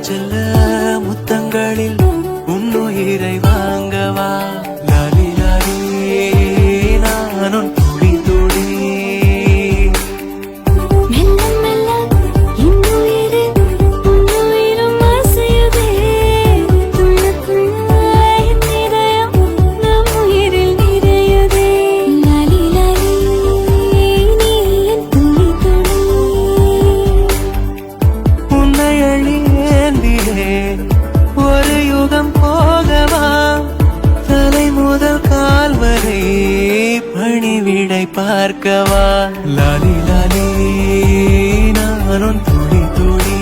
செல்ல முத்தங்களில் உன்னுயிரை வாங்கவா லாலி லாலி நானும் துளி துளி ஒரு யுகம் போகவா தலை முதல் கால் வரை பணிவிடை பார்க்கவா லாலி லாலி நானும் துளி துளி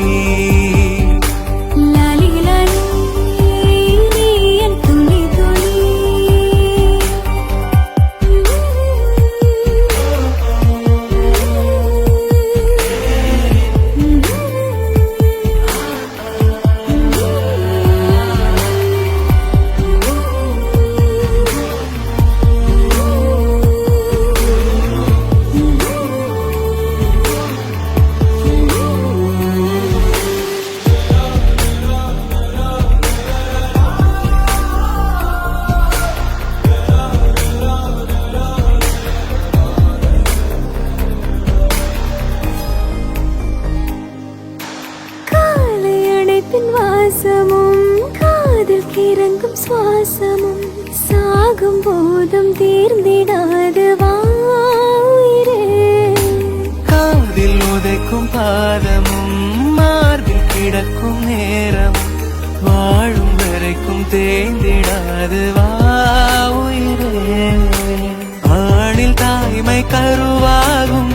வாசமும் காதில் கிறங்கும் சுவாசமும் சாகும் போதும் தீர்ந்திடாது வாயிரே காதில் உதைக்கும் பாதமும் மார்பில் கிடக்கும் நேரமும் வாழும் வரைக்கும் தேய்ந்திடாது வாயிரே ஆணில் தாய்மை கருவாகும்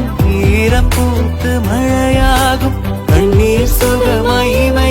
ஈரம் பூத்து மழையாகும் கண்ணீர் சுகமாய்மை